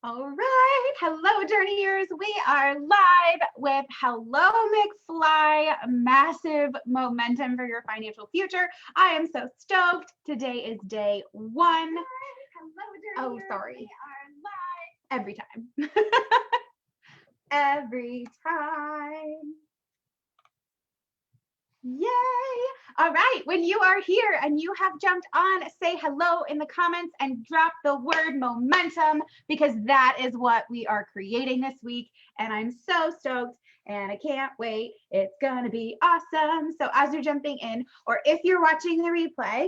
All right. Hello, journeyers. We are live with Hello McFly, massive momentum for your financial future. I am so stoked. Today is day one. Hello, journeyers. Oh, sorry. We are live every time. Every time. Yay! All right, when you are here and you have jumped on, say hello in the comments and drop the word momentum, because that is what we are creating this week. And I'm so stoked and I can't wait. It's gonna be awesome. So as you're jumping in, or if you're watching the replay,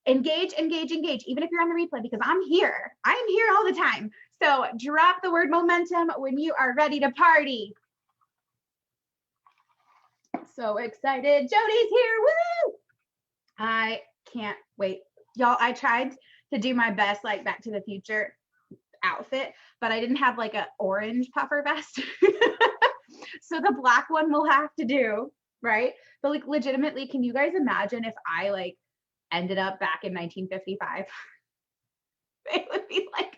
engage, engage, engage, even if you're on the replay, because I'm here. I'm here all the time. So drop the word momentum when you are ready to party. So excited. Jody's here. Woo! I can't wait. Y'all, I tried to do my best like Back to the Future outfit, but I didn't have like an orange puffer vest. So the black one will have to do, right? But like legitimately, can you guys imagine if I like ended up back in 1955? It would be like,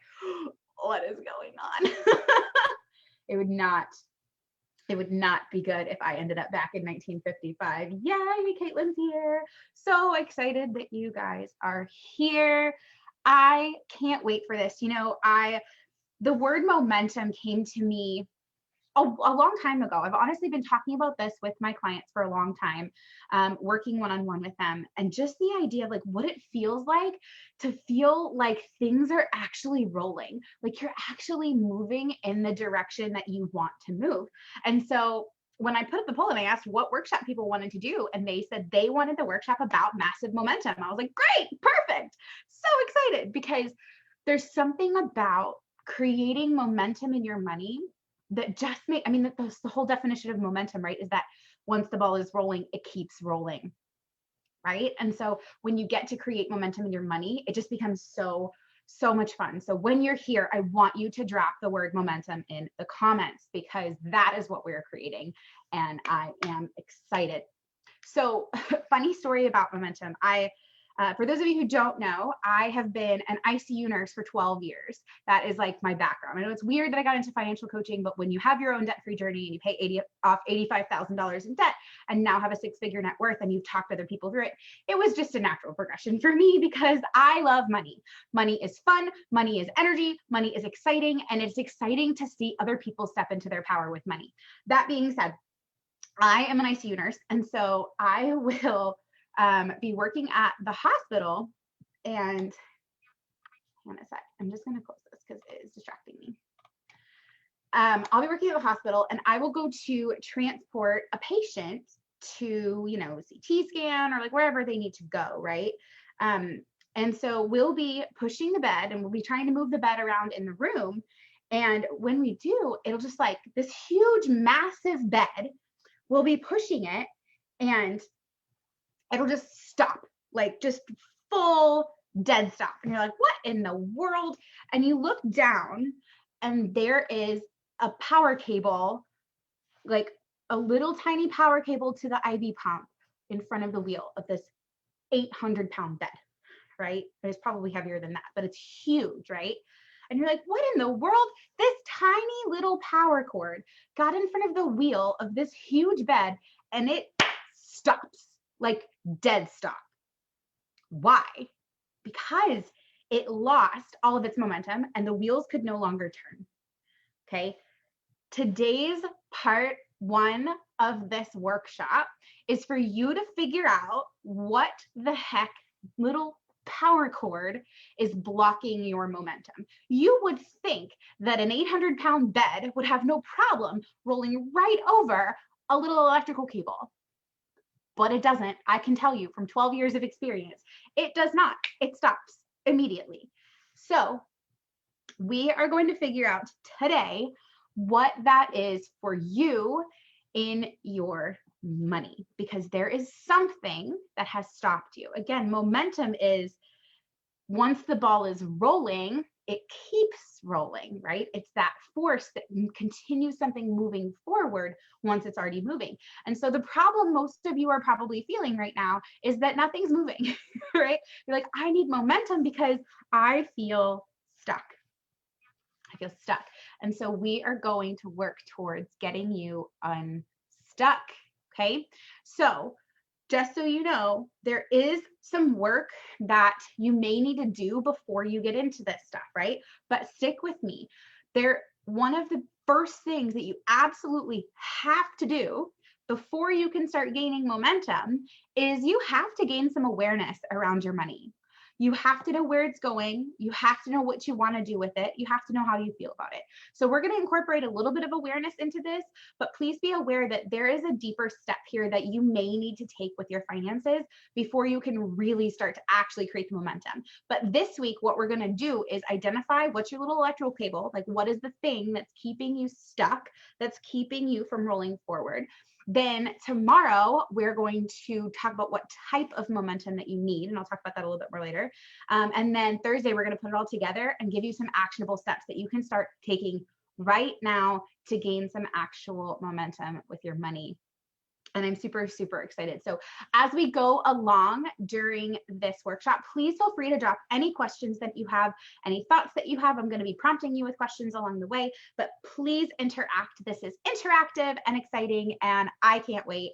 what is going on? It would not be good if I ended up back in 1955. Yay, Caitlin's here. So excited that you guys are here. I can't wait for this. You know, the word momentum came to me a long time ago. I've honestly been talking about this with my clients for a long time, working one-on-one with them, and just the idea of like what it feels like to feel like things are actually rolling, like you're actually moving in the direction that you want to move. And so when I put up the poll and I asked what workshop people wanted to do, and they said they wanted the workshop about massive momentum, I was like, great, perfect. So excited, because there's something about creating momentum in your money that just that's the whole definition of momentum, right? Is that once the ball is rolling, it keeps rolling, right? And so when you get to create momentum in your money, it just becomes so much fun. So when you're here, I want you to drop the word momentum in the comments, because that is what we're creating. And I am excited. So funny story about momentum. For those of you who don't know, I have been an ICU nurse for 12 years. That is like my background. I know it's weird that I got into financial coaching, but when you have your own debt-free journey and you pay off $85,000 in debt and now have a six-figure net worth and you've talked other people through it, it was just a natural progression for me, because I love money. Money is fun, money is energy, money is exciting, and it's exciting to see other people step into their power with money. That being said, I am an ICU nurse, and so I will be working at the hospital. And hang on a sec, I'm just going to close this because it is distracting me. I'll be working at the hospital, and I will go to transport a patient to, CT scan or like wherever they need to go, right? And so we'll be pushing the bed, and we'll be trying to move the bed around in the room. And when we do, it'll just like this huge, massive bed, we'll be pushing it, and it'll just stop, like just full dead stop. And you're like, what in the world? And you look down, and there is a power cable, like a little tiny power cable to the IV pump in front of the wheel of this 800-pound bed, right? It's probably heavier than that, but it's huge, right? And you're like, what in the world? This tiny little power cord got in front of the wheel of this huge bed, and it stops. Like dead stop. Why? Because it lost all of its momentum and the wheels could no longer turn. Okay. Today's part one of this workshop is for you to figure out what the heck little power cord is blocking your momentum. You would think that an 800-pound bed would have no problem rolling right over a little electrical cable. But it doesn't. I can tell you from 12 years of experience, it does not. It stops immediately. So we are going to figure out today what that is for you in your money, because there is something that has stopped you. Again, momentum is once the ball is rolling, it keeps rolling, right? It's that force that continues something moving forward once it's already moving. And so the problem most of you are probably feeling right now is that nothing's moving, right? You're like, I need momentum because I feel stuck. feel stuck. And so we are going to work towards getting you unstuck. Okay. So just so you know, there is some work that you may need to do before you get into this stuff, right? But stick with me. One of the first things that you absolutely have to do before you can start gaining momentum is you have to gain some awareness around your money. You have to know where it's going. You have to know what you want to do with it. You have to know how you feel about it. So we're going to incorporate a little bit of awareness into this, but please be aware that there is a deeper step here that you may need to take with your finances before you can really start to actually create the momentum. But this week, what we're going to do is identify what's your little electrical cable, like what is the thing that's keeping you stuck, that's keeping you from rolling forward. Then tomorrow, we're going to talk about what type of momentum that you need, and I'll talk about that a little bit more later. And then Thursday, we're going to put it all together and give you some actionable steps that you can start taking right now to gain some actual momentum with your money. And I'm super, super excited. So as we go along during this workshop, please feel free to drop any questions that you have, any thoughts that you have. I'm going to be prompting you with questions along the way, but please interact. This is interactive and exciting, and I can't wait.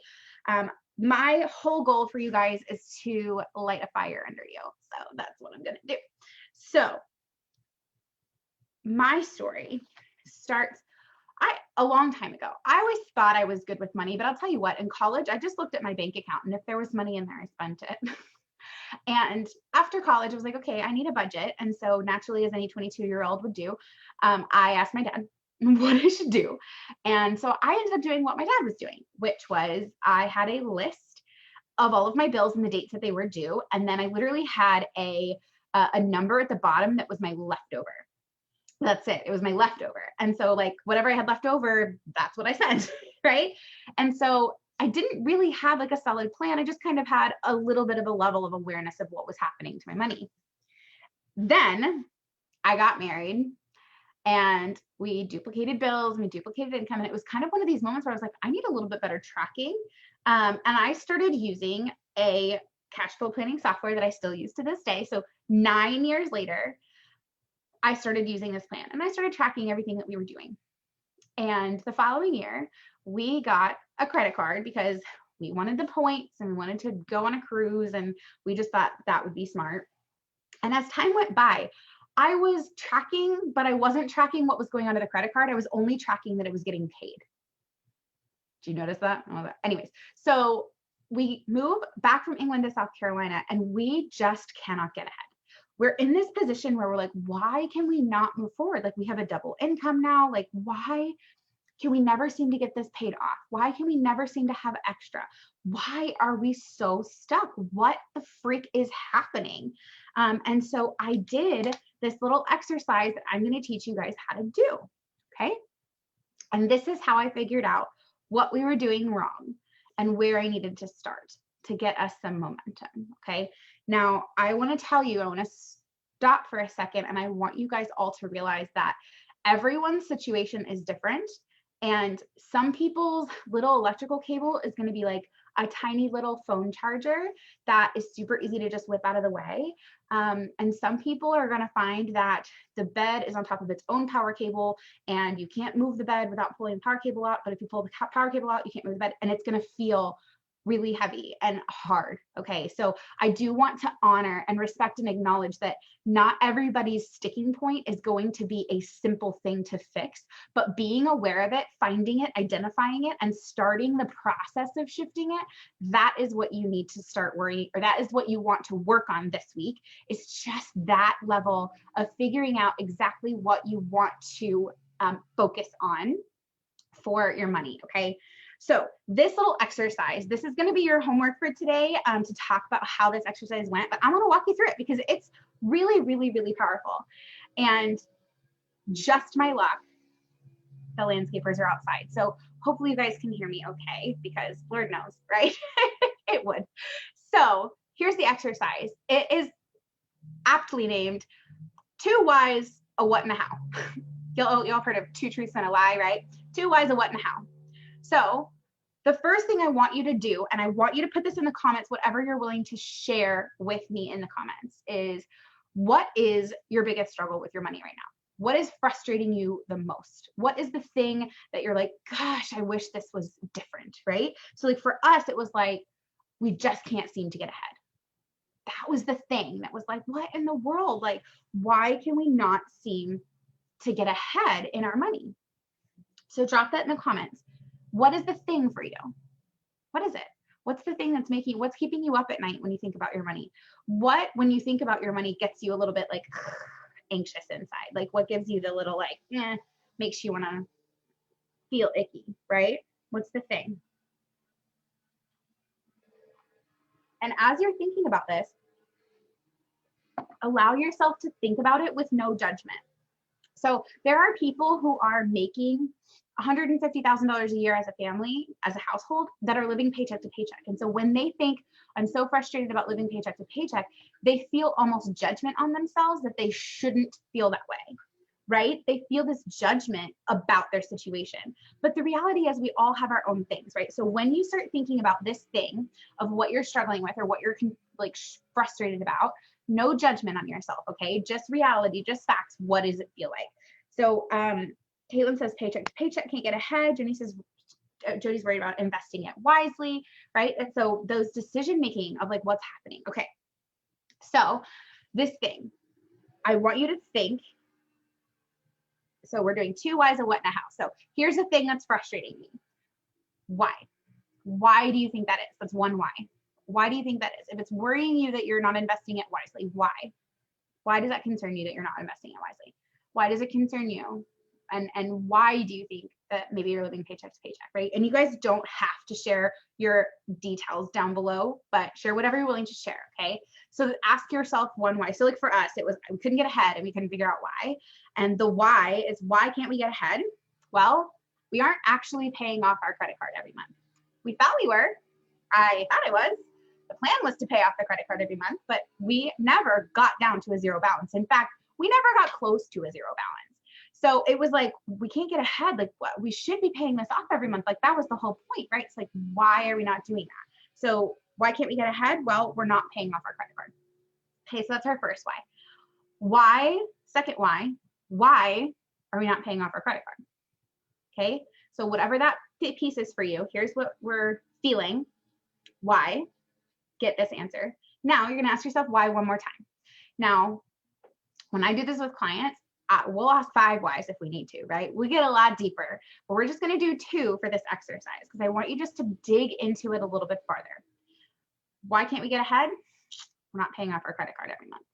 My whole goal for you guys is to light a fire under you. So that's what I'm going to do. So my story starts a long time ago. I always thought I was good with money, but I'll tell you what, in college, I just looked at my bank account, and if there was money in there, I spent it. And after college, I was like, okay, I need a budget. And so naturally, as any 22-year-old would do, I asked my dad what I should do. And so I ended up doing what my dad was doing, which was I had a list of all of my bills and the dates that they were due. And then I literally had a number at the bottom that was my leftover. That's it. It was my leftover. And so like whatever I had left over, that's what I sent, right? And so I didn't really have like a solid plan. I just kind of had a little bit of a level of awareness of what was happening to my money. Then I got married and we duplicated bills and we duplicated income. And it was kind of one of these moments where I was like, I need a little bit better tracking. And I started using a cash flow planning software that I still use to this day. So 9 years later, I started using this plan and I started tracking everything that we were doing. And the following year, we got a credit card because we wanted the points and we wanted to go on a cruise, and we just thought that would be smart. And as time went by, I was tracking, but I wasn't tracking what was going on to the credit card. I was only tracking that it was getting paid. Do you notice that? Anyways, so we move back from England to South Carolina and we just cannot get ahead. We're in this position where we're like, why can we not move forward? Like we have a double income now. Like, why can we never seem to get this paid off? Why can we never seem to have extra? Why are we so stuck? What the freak is happening? And so I did this little exercise that I'm going to teach you guys how to do. Okay. And this is how I figured out what we were doing wrong and where I needed to start to get us some momentum. Okay. Now, I want to tell you, I want to stop for a second, and I want you guys all to realize that everyone's situation is different. And some people's little electrical cable is going to be like a tiny little phone charger that is super easy to just whip out of the way. And some people are going to find that the bed is on top of its own power cable and you can't move the bed without pulling the power cable out. But if you pull the power cable out, you can't move the bed, and it's going to feel really heavy and hard. Okay. So I do want to honor and respect and acknowledge that not everybody's sticking point is going to be a simple thing to fix, but being aware of it, finding it, identifying it, and starting the process of shifting it, that is what you need to start worrying, or that is what you want to work on this week. It's just that level of figuring out exactly what you want to focus on for your money. Okay. So this little exercise, this is going to be your homework for today to talk about how this exercise went, but I want to walk you through it because it's really, really, really powerful. And just my luck, the landscapers are outside. So hopefully you guys can hear me okay, because Lord knows, right? It would. So here's the exercise. It is aptly named 2 whys, a what and a how. Y'all heard of 2 truths and a lie, right? 2 whys, a what and a how. So the first thing I want you to do, and I want you to put this in the comments, whatever you're willing to share with me in the comments, is what is your biggest struggle with your money right now? What is frustrating you the most? What is the thing that you're like, gosh, I wish this was different, right? So like for us, it was like, we just can't seem to get ahead. That was the thing that was like, what in the world? Like, why can we not seem to get ahead in our money? So drop that in the comments. What is the thing for you? What is it? What's the thing that's what's keeping you up at night when you think about your money? What, when you think about your money, gets you a little bit like anxious inside? Like what gives you the little like, makes you want to feel icky, right? What's the thing? And as you're thinking about this, allow yourself to think about it with no judgment. So there are people who are making $150,000 a year as a family, as a household, that are living paycheck to paycheck. And so when they think, I'm so frustrated about living paycheck to paycheck, they feel almost judgment on themselves that they shouldn't feel that way, right? They feel this judgment about their situation. But the reality is we all have our own things, right? So when you start thinking about this thing of what you're struggling with or what you're like frustrated about, no judgment on yourself, okay? Just reality, just facts. What does it feel like? So Caitlin says paycheck to paycheck, can't get ahead. Jenny says Jody's worried about investing it wisely, right? And so those decision making of like what's happening. Okay, so this thing, I want you to think. So we're doing 2 whys, a what, and a how. So here's the thing that's frustrating me. Why? Why do you think that is? That's one why. Why do you think that is? If it's worrying you that you're not investing it wisely, why? Why does that concern you that you're not investing it wisely? Why does it concern you? And why do you think that maybe you're living paycheck to paycheck, right? And you guys don't have to share your details down below, but share whatever you're willing to share, okay? So ask yourself one why. So like for us, it was we couldn't get ahead and we couldn't figure out why. And the why is, why can't we get ahead? Well, we aren't actually paying off our credit card every month. We thought we were. I thought I was. The plan was to pay off the credit card every month, but we never got down to a zero balance. In fact, we never got close to a zero balance. So it was like, we can't get ahead. Like, what? We should be paying this off every month. Like, that was the whole point, right? It's like, why are we not doing that? So why can't we get ahead? Well, we're not paying off our credit card. Okay, so that's our first why. Why, second why are we not paying off our credit card? Okay, so whatever that piece is for you, here's what we're feeling. Why? Get this answer. Now you're going to ask yourself why one more time. Now, when I do this with clients, we'll ask 5 whys if we need to, right? We get a lot deeper, but we're just going to do 2 for this exercise because I want you just to dig into it a little bit farther. Why can't we get ahead? We're not paying off our credit card every month.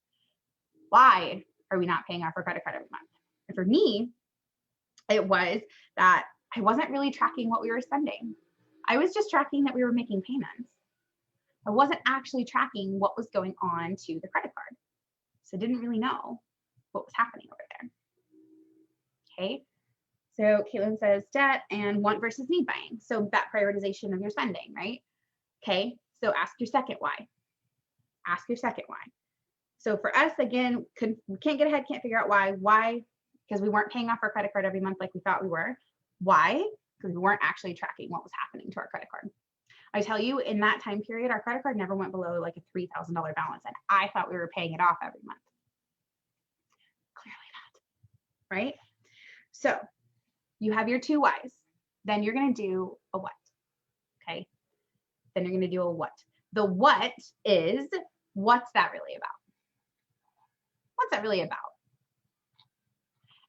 Why are we not paying off our credit card every month? And for me, it was that I wasn't really tracking what we were spending. I was just tracking that we were making payments. I wasn't actually tracking what was going on to the credit card. So I didn't really know what was happening over there. Okay. So Caitlin says debt and want versus need buying. So that prioritization of your spending, right? Okay. So ask your second why. Ask your second why. So for us, again, we can't get ahead, can't figure out why. Why? Because we weren't paying off our credit card every month like we thought we were. Why? Because we weren't actually tracking what was happening to our credit card. I tell you, in that time period, our credit card never went below like a $3,000 balance, and I thought we were paying it off every month. Clearly not, right? So you have your 2 whys. Then you're going to do a what, okay? Then you're going to do a what. The what is, what's that really about? What's that really about?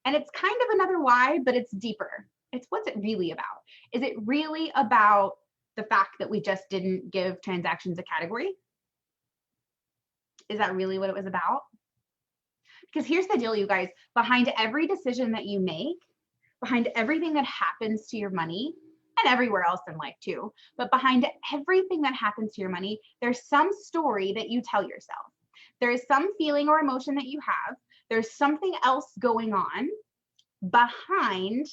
And it's kind of another why, but it's deeper. It's what's it really about? Is it really about the fact that we just didn't give transactions a category? Is that really what it was about? Because here's the deal, you guys. Behind every decision that you make, behind everything that happens to your money, and everywhere else in life too, but behind everything that happens to your money, there's some story that you tell yourself. There is some feeling or emotion that you have. There's something else going on behind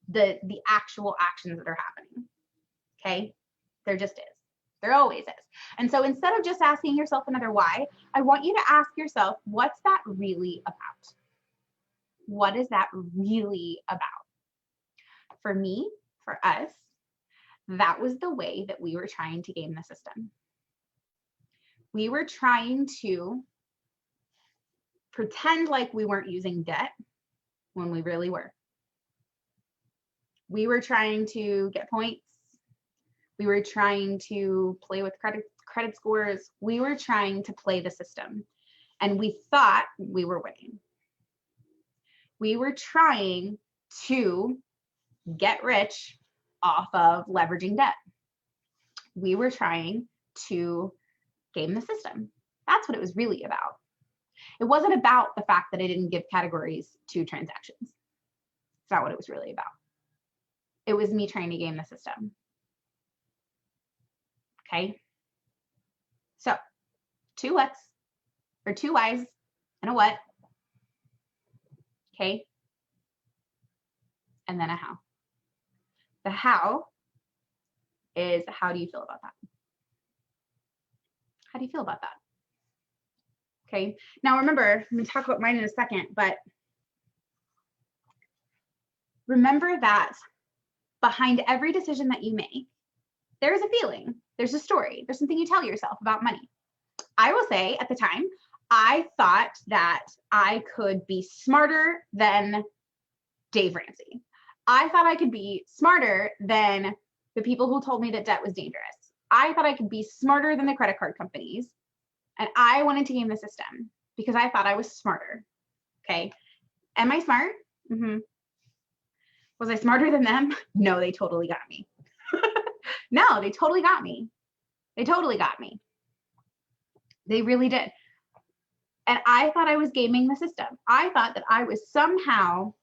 the actual actions that are happening. Okay? There just is. There always is. And so instead of just asking yourself another why, I want you to ask yourself, what's that really about? What is that really about? For me, for us, that was the way that we were trying to game the system. We were trying to pretend like we weren't using debt when we really were. We were trying to get points. We were trying to play with credit scores. We were trying to play the system, and we thought we were winning. We were trying to get rich off of leveraging debt. We were trying to game the system. That's what it was really about. It wasn't about the fact that I didn't give categories to transactions. It's not what it was really about. It was me trying to game the system. Okay. So 2 whats or 2 whys and a what. Okay. And then a how. The how is, how do you feel about that? How do you feel about that? Okay. Now remember, I'm going to talk about mine in a second, but remember that behind every decision that you make, there is a feeling, there's a story, there's something you tell yourself about money. I will say at the time, I thought that I could be smarter than Dave Ramsey. I thought I could be smarter than the people who told me that debt was dangerous. I thought I could be smarter than the credit card companies. And I wanted to game the system because I thought I was smarter. Okay. Am I smart? Mm-hmm. Was I smarter than them? No, they totally got me. No, they totally got me. They totally got me. They really did. And I thought I was gaming the system. I thought that I was somehow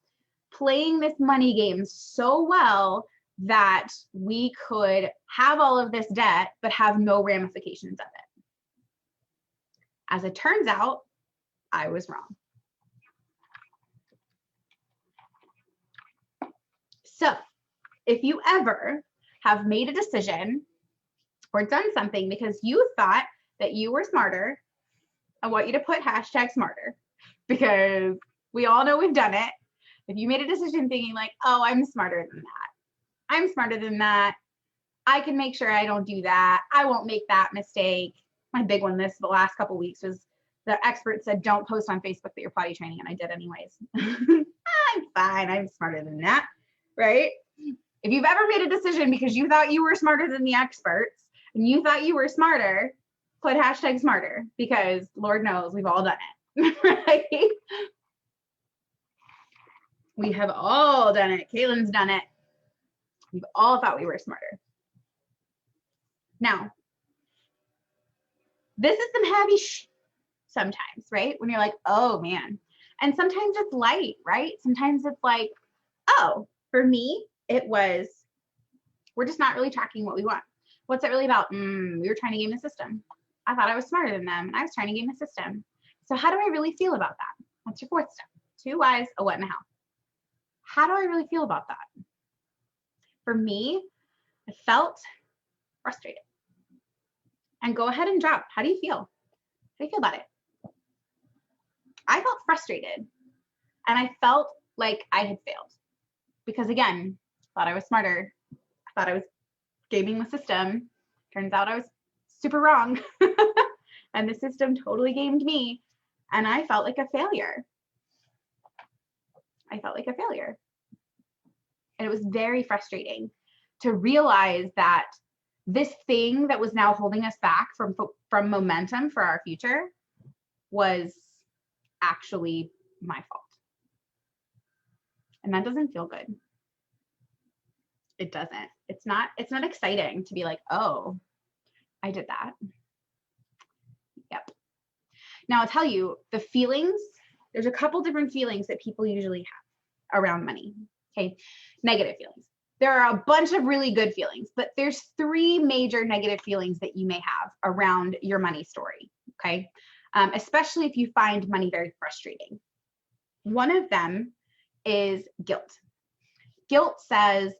playing this money game so well that we could have all of this debt, but have no ramifications of it. As it turns out, I was wrong. So if you ever have made a decision or done something because you thought that you were smarter, I want you to put #smarter, because we all know we've done it. If you made a decision thinking like, oh, I'm smarter than that. I'm smarter than that. I can make sure I don't do that. I won't make that mistake. My big one the last couple of weeks was the expert said, don't post on Facebook that you're potty training. And I did anyways. I'm fine. I'm smarter than that. Right? If you've ever made a decision because you thought you were smarter than the experts and you thought you were smarter, put #smarter, because Lord knows we've all done it. Right? We have all done it. Caitlin's done it. We've all thought we were smarter. Now, this is some heavy sometimes, right? When you're like, oh man. And sometimes it's light, right? Sometimes it's like, oh, for me, it was, we're just not really tracking what we want. What's it really about? We were trying to game the system. I thought I was smarter than them, and I was trying to game the system. So how do I really feel about that? That's your 4th step. 2 whys, a what, and a how. How do I really feel about that? For me, I felt frustrated. And go ahead and drop. How do you feel? How do you feel about it? I felt frustrated, and I felt like I had failed because, again, I thought I was smarter. I thought I was gaming the system. Turns out I was super wrong. And the system totally gamed me, and I felt like a failure. I felt like a failure. And it was very frustrating to realize that this thing that was now holding us back from momentum for our future was actually my fault. And that doesn't feel good. It doesn't. It's not exciting to be like, oh, I did that. Yep. Now I'll tell you the feelings, there's a couple different feelings that people usually have around money. Okay. Negative feelings. There are a bunch of really good feelings, but there's 3 major negative feelings that you may have around your money story. Okay. Especially if you find money very frustrating. One of them is guilt. Guilt says,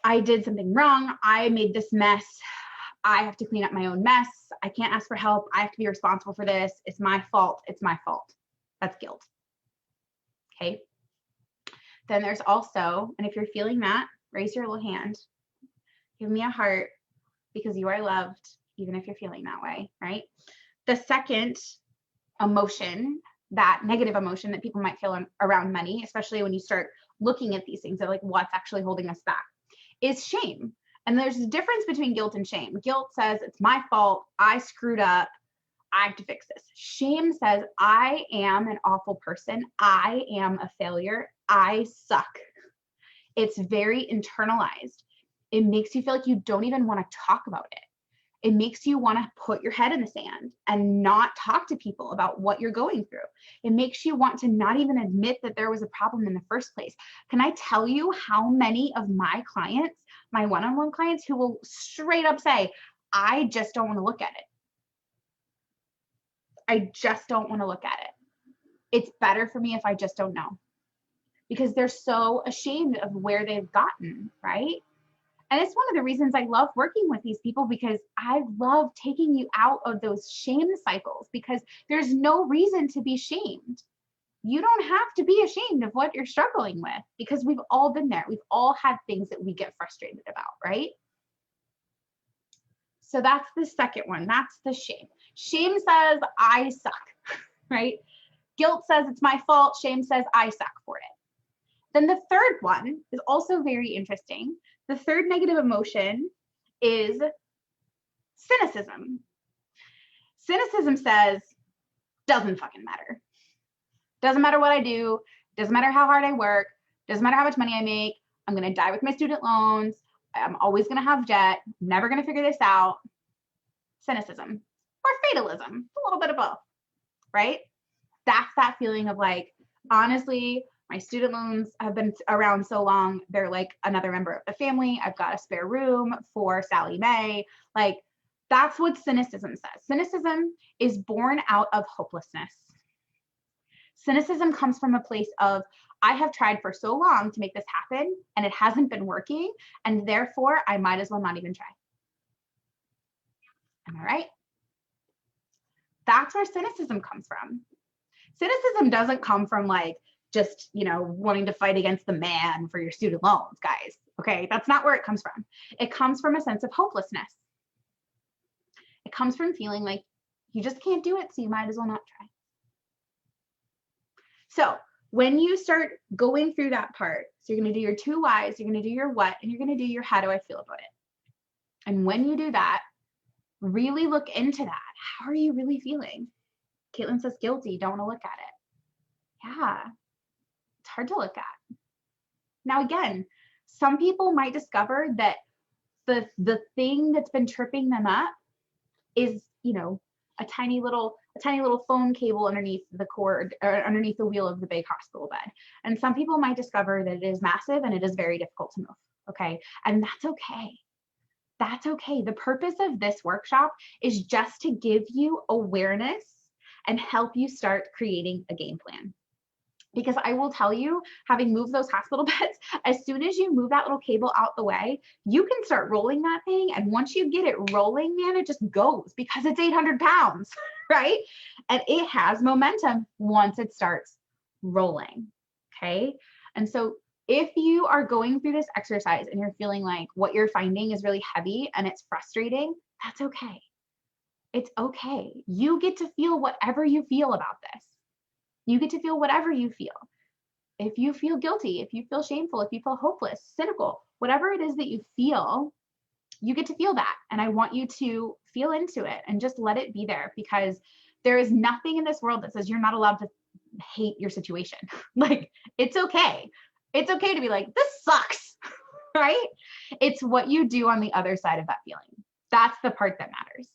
I did something wrong. I made this mess. I have to clean up my own mess. I can't ask for help. I have to be responsible for this. It's my fault. It's my fault. That's guilt. Okay. Then there's also, and if you're feeling that, raise your little hand. Give me a heart, because you are loved, even if you're feeling that way, right? The second emotion that negative emotion that people might feel around money, especially when you start looking at these things of like what's actually holding us back, is shame. And there's a difference between guilt and shame. Guilt says it's my fault, I screwed up, I have to fix this. Shame says I am an awful person, I am a failure, I suck. It's very internalized. It makes you feel like you don't even want to talk about it. It makes you want to put your head in the sand and not talk to people about what you're going through. It makes you want to not even admit that there was a problem in the first place. Can I tell you how many of my clients, my one-on-one clients, who will straight up say, I just don't want to look at it. I just don't want to look at it. It's better for me if I just don't know. Because they're so ashamed of where they've gotten, right? And it's one of the reasons I love working with these people, because I love taking you out of those shame cycles, because there's no reason to be shamed. You don't have to be ashamed of what you're struggling with, because we've all been there. We've all had things that we get frustrated about, right? So that's the second one. That's the shame. Shame says, I suck, right? Guilt says it's my fault. Shame says I suck for it. Then the third one is also very interesting. The third negative emotion is cynicism. Cynicism says, doesn't fucking matter. Doesn't matter what I do. Doesn't matter how hard I work. Doesn't matter how much money I make. I'm going to die with my student loans. I'm always going to have debt. I'm never going to figure this out. Cynicism or fatalism, a little bit of both, right? That's that feeling of like, honestly, my student loans have been around so long, they're like another member of the family. I've got a spare room for Sally Mae. Like, that's what cynicism says. Cynicism is born out of hopelessness. Cynicism comes from a place of, I have tried for so long to make this happen and it hasn't been working, and therefore I might as well not even try. Am I right? That's where cynicism comes from. Cynicism doesn't come from like, just, wanting to fight against the man for your student loans, guys. Okay, that's not where it comes from. It comes from a sense of hopelessness. It comes from feeling like you just can't do it, so you might as well not try. So when you start going through that part, so you're going to do your 2 whys, you're going to do your what, and you're going to do your how do I feel about it. And when you do that, really look into that. How are you really feeling? Caitlin says guilty, don't want to look at it. Yeah. It's hard to look at. Now, again, some people might discover that the thing that's been tripping them up is, a tiny little phone cable underneath the cord or underneath the wheel of the big hospital bed. And some people might discover that it is massive and it is very difficult to move. Okay. And that's okay. That's okay. The purpose of this workshop is just to give you awareness and help you start creating a game plan. Because I will tell you, having moved those hospital beds, as soon as you move that little cable out the way, you can start rolling that thing. And once you get it rolling, man, it just goes, because it's 800 pounds, right? And it has momentum once it starts rolling, okay? And so if you are going through this exercise and you're feeling like what you're finding is really heavy and it's frustrating, that's okay. It's okay. You get to feel whatever you feel about this. You get to feel whatever you feel. If you feel guilty, if you feel shameful, if you feel hopeless, cynical, whatever it is that you feel, you get to feel that. And I want you to feel into it and just let it be there, because there is nothing in this world that says you're not allowed to hate your situation. Like, it's okay. It's okay to be like, this sucks, right? It's what you do on the other side of that feeling. That's the part that matters.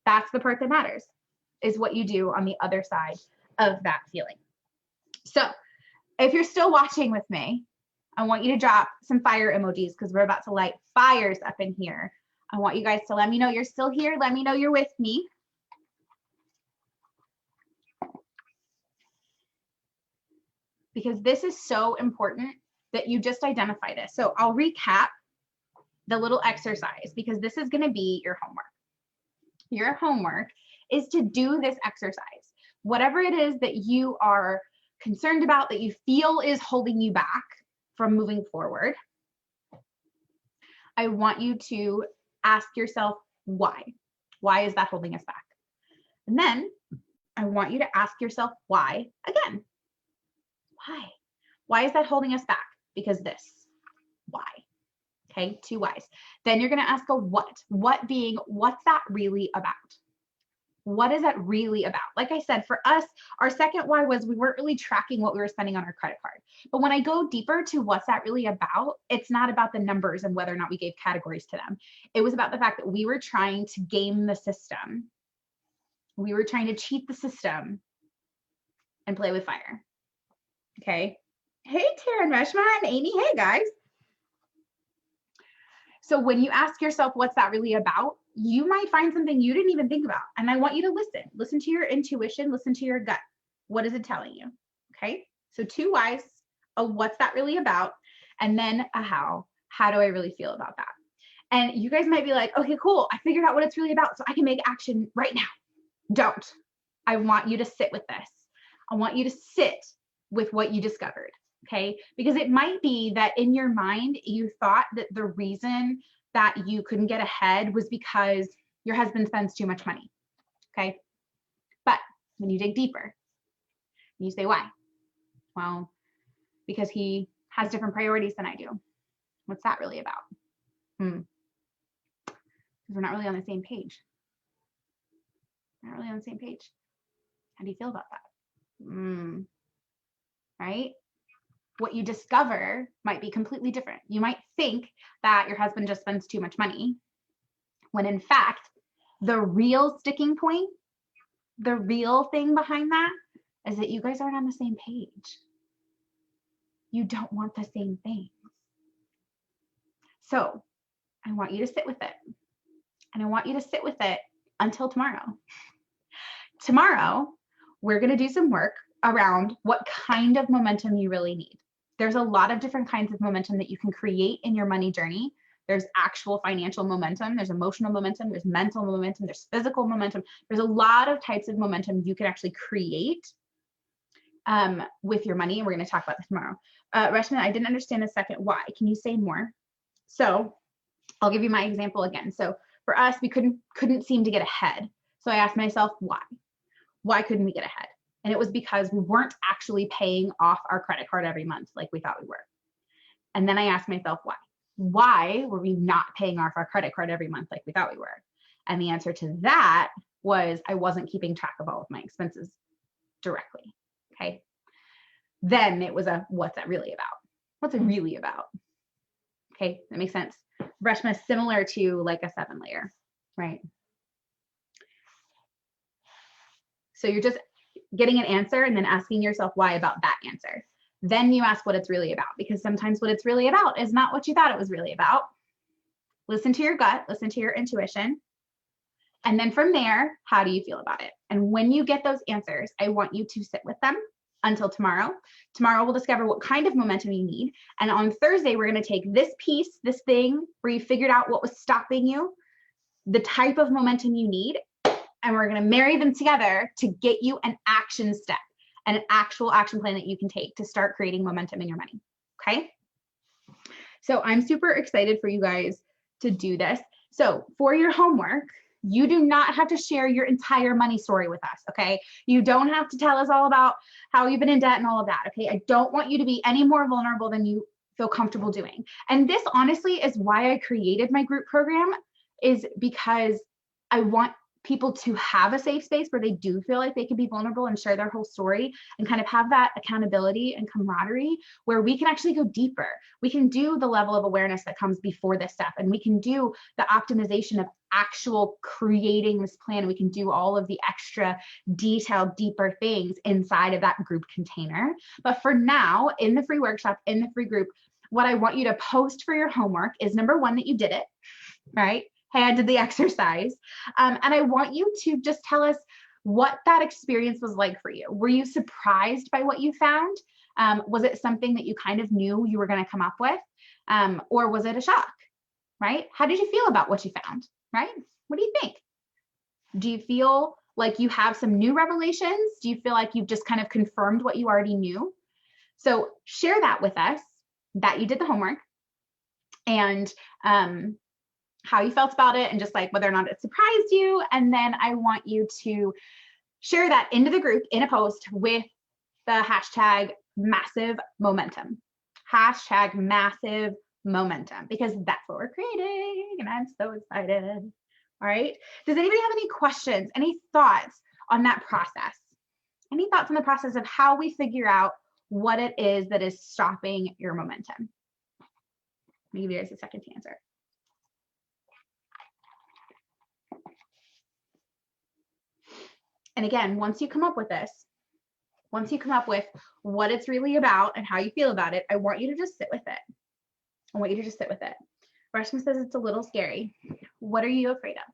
That's the part that matters, is what you do on the other side of that feeling. So if you're still watching with me, I want you to drop some fire emojis, because we're about to light fires up in here. I want you guys to let me know you're still here. Let me know you're with me. Because this is so important that you just identify this. So I'll recap the little exercise, because this is going to be your homework. Your homework is to do this exercise. Whatever it is that you are concerned about, that you feel is holding you back from moving forward, I want you to ask yourself why. Why is that holding us back? And then I want you to ask yourself why again. Why? Why is that holding us back? Because this. Why? Okay, 2 whys. Then you're going to ask a what. What being, what's that really about? What is that really about? Like I said, for us, our second why was we weren't really tracking what we were spending on our credit card. But when I go deeper to what's that really about, it's not about the numbers and whether or not we gave categories to them. It was about the fact that we were trying to game the system. We were trying to cheat the system and play with fire. Okay. Hey, Tara and Reshma and Amy. Hey, guys. So when you ask yourself, what's that really about? You might find something you didn't even think about. And I want you to listen. Listen to your intuition. Listen to your gut. What is it telling you? Okay. So 2 whys of what's that really about? And then a how. How do I really feel about that? And you guys might be like, okay, cool. I figured out what it's really about, so I can make action right now. Don't. I want you to sit with this. I want you to sit with what you discovered. Okay. Because it might be that in your mind, you thought that the reason that you couldn't get ahead was because your husband spends too much money. Okay. But when you dig deeper, you say, why? Well, because he has different priorities than I do. What's that really about? Because we're not really on the same page. Not really on the same page. How do you feel about that? Right? What you discover might be completely different. You might think that your husband just spends too much money, when in fact, the real sticking point, the real thing behind that is that you guys aren't on the same page. You don't want the same things. So I want you to sit with it. And I want you to sit with it until tomorrow. Tomorrow, we're going to do some work around what kind of momentum you really need. There's a lot of different kinds of momentum that you can create in your money journey. There's actual financial momentum, there's emotional momentum, there's mental momentum, there's physical momentum. There's a lot of types of momentum you can actually create with your money. And we're going to talk about this tomorrow. Reshma, I didn't understand the second why. Can you say more? So I'll give you my example again. So for us, we couldn't seem to get ahead. So I asked myself, why? Why couldn't we get ahead? And it was because we weren't actually paying off our credit card every month like we thought we were. And then I asked myself, why? Why were we not paying off our credit card every month like we thought we were? And the answer to that was I wasn't keeping track of all of my expenses directly. Okay. Then it was what's that really about? What's it really about? Okay, that makes sense. Reshma is similar to like a 7 layer, right? So you're just getting an answer and then asking yourself why about that answer. Then you ask what it's really about, because sometimes what it's really about is not what you thought it was really about. Listen to your gut, listen to your intuition. And then from there, how do you feel about it? And when you get those answers, I want you to sit with them until tomorrow. Tomorrow we'll discover what kind of momentum you need. And on Thursday, we're going to take this piece, this thing where you figured out what was stopping you, the type of momentum you need, and we're going to marry them together to get you an action step and an actual action plan that you can take to start creating momentum in your money. Okay. So I'm super excited for you guys to do this. So for your homework, you do not have to share your entire money story with us, okay? You don't have to tell us all about how you've been in debt and all of that, okay? I don't want you to be any more vulnerable than you feel comfortable doing. And this honestly is why I created my group program, is because I want people to have a safe space where they do feel like they can be vulnerable and share their whole story and kind of have that accountability and camaraderie where we can actually go deeper. We can do the level of awareness that comes before this step, and we can do the optimization of actual creating this plan. We can do all of the extra detailed, deeper things inside of that group container. But for now, in the free workshop, in the free group, what I want you to post for your homework is, number one, that you did it, right? Hey, I did the exercise. And I want you to just tell us what that experience was like for you. Were you surprised by what you found? Was it something that you kind of knew you were going to come up with? Or was it a shock, right? How did you feel about what you found, right? What do you think? Do you feel like you have some new revelations? Do you feel like you've just kind of confirmed what you already knew? So share that with us, that you did the homework, and how you felt about it, and just like whether or not it surprised you. And then I want you to share that into the group in a post with the hashtag massive momentum. Hashtag massive momentum, because that's what we're creating and I'm so excited. All right. Does anybody have any questions, any thoughts on that process? Any thoughts on the process of how we figure out what it is that is stopping your momentum? Let me give you guys a second to answer. And again, once you come up with this, once you come up with what it's really about and how you feel about it, I want you to just sit with it. I want you to just sit with it. Rashma says it's a little scary. What are you afraid of?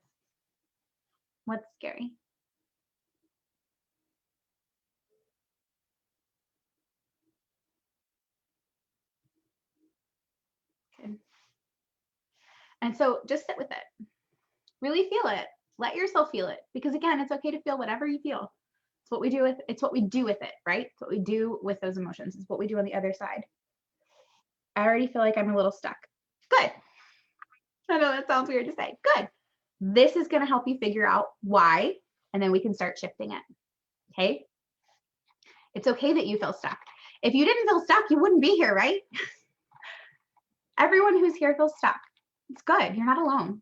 What's scary? Good. And so just sit with it. Really feel it. Let yourself feel it. Because again, it's okay to feel whatever you feel. It's what we do with it, right? It's what we do with those emotions. It's what we do on the other side. I already feel like I'm a little stuck. Good. I know that sounds weird to say. Good. This is going to help you figure out why, and then we can start shifting it. Okay? It's okay that you feel stuck. If you didn't feel stuck, you wouldn't be here, right? Everyone who's here feels stuck. It's good. You're not alone.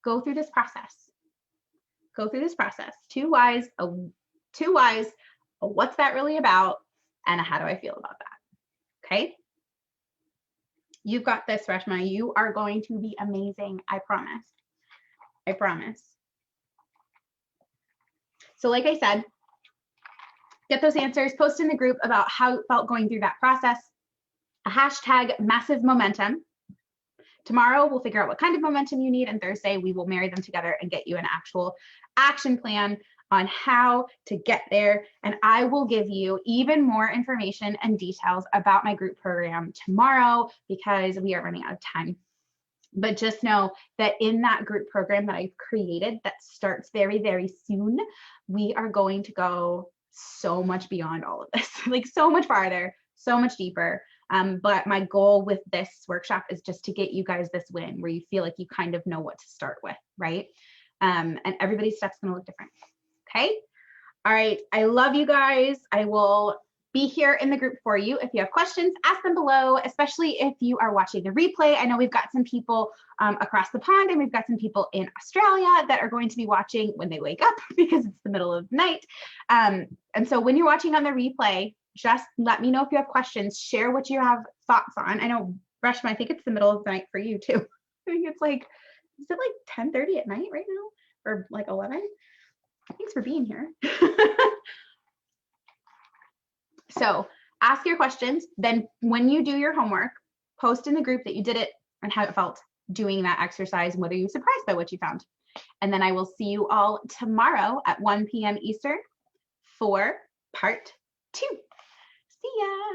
Go through this process. Go through this process. Two whys, what's that really about, and how do I feel about that? Okay? You've got this, Rashma. You are going to be amazing. I promise. I promise. So like I said, get those answers, post in the group about how it felt going through that process. A hashtag massive momentum. Tomorrow, we'll figure out what kind of momentum you need, and Thursday, we will marry them together and get you an actual action plan on how to get there. And I will give you even more information and details about my group program tomorrow because we are running out of time. But just know that in that group program that I've created that starts very, very soon, we are going to go so much beyond all of this, like so much farther, so much deeper. But my goal with this workshop is just to get you guys this win where you feel like you kind of know what to start with, right? And everybody's stuff's gonna look different, okay? All right, I love you guys. I will be here in the group for you. If you have questions, ask them below, especially if you are watching the replay. I know we've got some people across the pond and we've got some people in Australia that are going to be watching when they wake up because it's the middle of the night. And so when you're watching on the replay, just let me know if you have questions, share what you have thoughts on. I know, Rashma, I think it's the middle of the night for you too. I think it's like, is it like 10:30 at night right now? Or like 11? Thanks for being here. So ask your questions. Then when you do your homework, post in the group that you did it and how it felt doing that exercise and whether you're surprised by what you found. And then I will see you all tomorrow at 1 p.m. Eastern for part 2. See ya.